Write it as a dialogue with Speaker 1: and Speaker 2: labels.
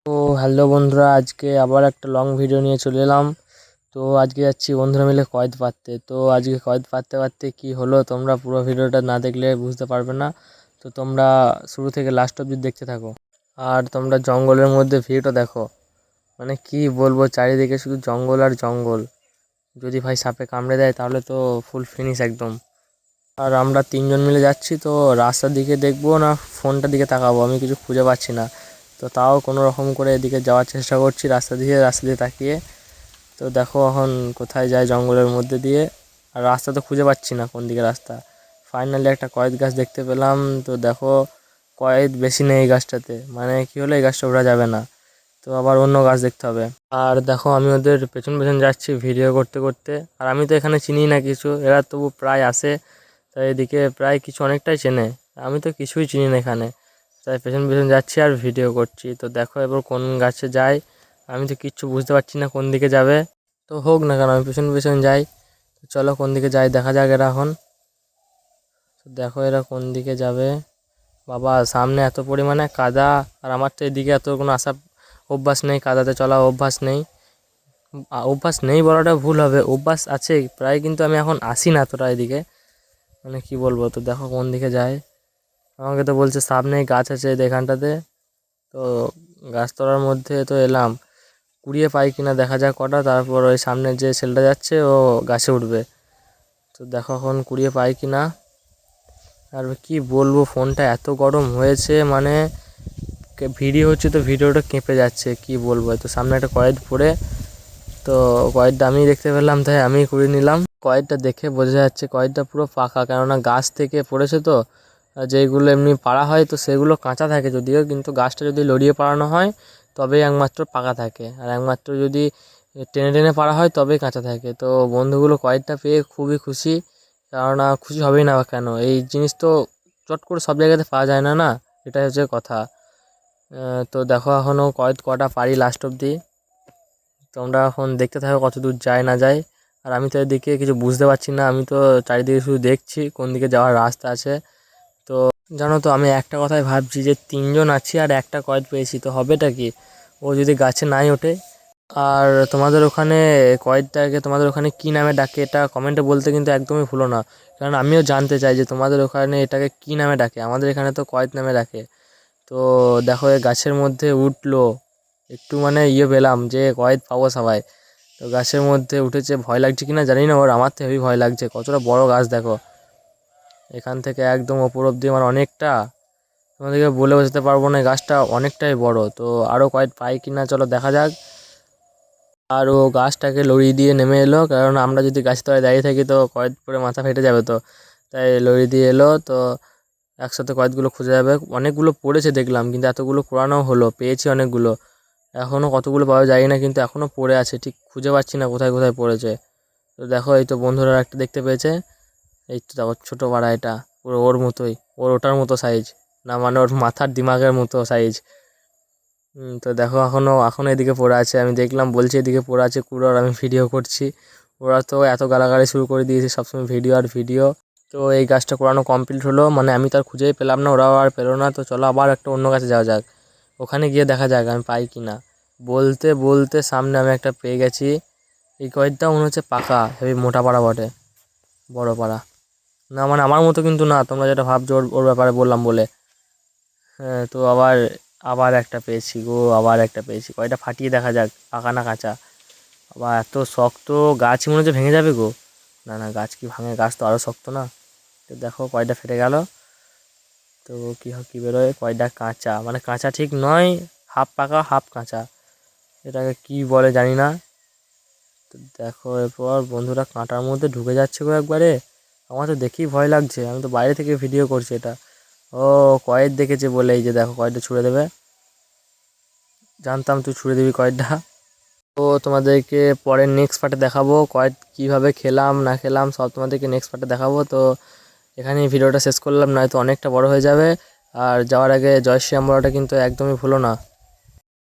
Speaker 1: তো হ্যালো বন্ধুরা, আজকে আবার একটা লং ভিডিও নিয়ে চলে এলাম। তো আজকে যাচ্ছি বন্ধুরা মিলে কয়েদ পাততে। তো আজকে কয়েদ পাততে পাততে কি হলো তোমরা পুরো ভিডিওটা না দেখলে বুঝতে পারবে না। তো তোমরা শুরু থেকে লাস্ট অবধি দেখতে থাকো। আর তোমরা জঙ্গলের মধ্যে ভিউটা দেখো, মানে কি বলবো, চারিদিকে শুধু জঙ্গল আর জঙ্গল। যদি ভাই সাপে কামড়ে দেয় তাহলে তো ফুল ফিনিশ একদম। আর আমরা তিনজন মিলে যাচ্ছি, তো রাস্তার দিকে দেখবো না ফোনটার দিকে তাকাবো, আমি কিছু খুঁজে পাচ্ছি না। তো তাও কোনো রকম করে এদিকে যাওয়ার চেষ্টা করছি রাস্তা দিয়ে তাকিয়ে। তো দেখো এখন কোথায় যায়, জঙ্গলের মধ্যে দিয়ে। আর রাস্তা তো খুঁজে পাচ্ছি না কোন দিকে রাস্তা। ফাইনালি একটা কয়েদ গাছ দেখতে পেলাম। তো দেখো কয়েদ বেশি নেই এই গাছটাতে, মানে কি হলো এই গাছটা ওঠা যাবে না, তো আবার অন্য গাছ দেখতে হবে। আর দেখো আমি ওদের পেছন পেছন যাচ্ছি ভিডিও করতে করতে। আর আমি তো এখানে চিনি না কিছু, এরা তবু প্রায় আসে, তাই এদিকে প্রায় কিছু অনেকটাই চেনে। আমি তো কিছুই চিনি না এখানে, তাই পেছন পেছন যাচ্ছি আর ভিডিও করছি। তো দেখো এবার কোন গাছে যাই, আমি তো কিচ্ছু বুঝতে পারছি না কোন দিকে যাবে। তো হোক না কেন আমি পেছন পেছন যাই। তো চলো কোন দিকে যাই দেখা যাক এরা এখন। তো দেখো এরা কোন দিকে যাবে। বাবা সামনে এত পরিমাণে কাদা, আর আমার তো এদিকে এত কোনো আসা অভ্যাস নেই, কাদাতে চলা অভ্যাস নেই। অভ্যাস নেই বলাটা ভুল হবে, অভ্যাস আছে প্রায়, কিন্তু আমি এখন আসি না এতটা এদিকে, মানে কি বলবো। তো দেখো কোন দিকে যায়, আমাকে তো বলছে সামনেই গাছ আছে এখানটাতে। তো গাছতলার মধ্যে তো এলাম, কুড়িয়ে পাই কিনা দেখা যাক কটা, তারপর ওই সামনে যে ছেলেটা যাচ্ছে ও গাছে উঠবে। তো দেখো এখন কুড়িয়ে পাই কিনা। আর কি বলবো, ফোনটা এত গরম হয়েছে, মানে ভিডিও হচ্ছে তো ভিডিওটা কেঁপে যাচ্ছে, কি বলবো। তো সামনে একটা কয়েদ পড়ে, তো কয়েদটা আমি দেখতে পেলাম তাই আমি কুড়িয়ে নিলাম। কয়েদটা দেখে বোঝা যাচ্ছে কয়েদটা পুরো পাকা, কেননা গাছ থেকে পড়েছে তো। আর যেগুলো এমনি পাড়া হয় তো সেগুলো কাঁচা থাকে যদিও, কিন্তু গাছটা যদি লড়িয়ে পাড়ানো হয় তবেই একমাত্র পাকা থাকে, আর একমাত্র যদি টেনে টেনে পাড়া হয় তবেই কাঁচা থাকে। তো বন্ধুগুলো কয়েদটা পেয়ে খুবই খুশি, কেননা খুশি হবেই না কেন, এই জিনিস তো চট করে সব জায়গাতে পাওয়া যায় না, না এটাই হচ্ছে কথা। তো দেখো এখনও কয়েদ কটা পারি লাস্ট অবধি, তোমরা এখন দেখতে থাকো কত দূর যায় না যায়। আর আমি তো এদিকে কিছু বুঝতে পারছি না, আমি তো চারিদিকে শুধু দেখছি কোন দিকে যাওয়ার রাস্তা আছে। তো জানো তো আমি একটা কথাই ভাবছি যে তিনজন আছি আর একটা কয়েদ পেয়েছি, তো হবেটা কি, ও যদি গাছে নাই ওঠে। আর তোমাদের ওখানে কয়েদটাকে তোমাদের ওখানে কী নামে ডাকে এটা কমেন্টে বলতে কিন্তু একদমই ভুলো না, কারণ আমিও জানতে চাই যে তোমাদের ওখানে এটাকে কী নামে ডাকে। আমাদের এখানে তো কয়েদ নামে ডাকে। তো দেখো এই গাছের মধ্যে উঠলো, একটু মানে পেলাম যে কয়েদ পাবো সবাই। তো গাছের মধ্যে উঠেছে, ভয় লাগছে কিনা জানি না ওর, আমার তো হেবি ভয় লাগছে, কতটা বড় গাছ দেখো। এখান থেকে একদম ওপর অব্দি আমার অনেকটা, তোমাদেরকে বলে বোঝাতে পারবো না, গাছটা অনেকটাই বড়। তো আরও কয়েদ পাই কিনা চলো দেখা যাক। আর ও গাছটাকে লড়ি দিয়ে নেমে এলো, কারণ আমরা যদি গাছের তলায় দাঁড়িয়ে থাকি তো কয়েদ পরে মাথা ফেটে যাবে, তো তাই লড়ি দিয়ে এলো। তো একসাথে কয়েকগুলো খুঁজে যাবে, অনেকগুলো পড়েছে দেখলাম, কিন্তু এতগুলো কুড়ানো হলো, পেয়েছি অনেকগুলো। এখনও কতগুলো পাওয়া যায় না, কিন্তু এখনও পড়ে আছে, ঠিক খুঁজে পাচ্ছি না কোথায় কোথায় পড়েছে। তো দেখো এই তো বন্ধুরা একটা দেখতে পেয়েছে, এই তো দেখো ছোটো পাড়া, এটা পুরো ওর মতোই, ওটার মতো সাইজ, না মানে ওর মাথার দিমাগের মতো সাইজ। তো দেখো এখনও এদিকে পড়ে আছে, আমি দেখলাম বলছি এদিকে পড়ে আছে কুড়ো, আর আমি ভিডিও করছি। ওরা তো এত গালাগালি শুরু করে দিয়েছে সবসময় ভিডিও আর ভিডিও। তো এই গাছটা কোরানো কমপ্লিট হলো, মানে আমি তো আর খুঁজেই পেলাম না, ওরাও আর পেলো না। তো চলো আবার একটা অন্য গাছে যাওয়া যাক, ওখানে গিয়ে দেখা যাক আমি পাই কি না। বলতে বলতে সামনে আমি একটা পেয়ে গেছি, এই কয়েকটা মনে হচ্ছে পাকা, হেবি মোটা পাড়া বটে, বড় পাড়া। না মানে আমার মতো কিন্তু না, তোমরা যেটা ভাবছো ওর ওর ব্যাপারে বললাম বলে। হ্যাঁ তো আবার আবার একটা পেয়েছি গো, আবার একটা পেয়েছি, কয়টা ফাটিয়ে দেখা যাক পাকা না কাঁচা। আবার এত শক্ত গাছ, মনে হচ্ছে ভেঙে যাবে গো। না না, গাছ কি ভাঙে, গাছ তো আরও শক্ত না। তো দেখো কয়টা ফেটে গেল। তো কী বেরোয়, কয়টা কাঁচা, মানে কাঁচা ঠিক নয়, হাফ পাকা হাফ কাঁচা, এটাকে কি বলে জানি না। তো দেখো এরপর বন্ধুরা কাঁটার মধ্যে ঢুকে যাচ্ছে গো একবারে, আমার তো দেখেই ভয় লাগছে, আমি তো বাইরে থেকে ভিডিও করছি এটা। ও কয়েদ দেখেছে বলে এই যে দেখো কয়েকটা ছুঁড়ে দেবে, জানতাম তুই ছুঁড়ে দিবি কয়েকটা। তো তোমাদেরকে পরের নেক্সট পার্টে দেখাবো কয়েক কীভাবে খেলাম না খেলাম, সব তোমাদেরকে নেক্সট পার্টে দেখাবো। তো এখানেই ভিডিওটা শেষ করলাম, নয়তো অনেকটা বড় হয়ে যাবে। আর যাওয়ার আগে জয় শ্রী রাম বলাটা কিন্তু একদমই ভুলো না।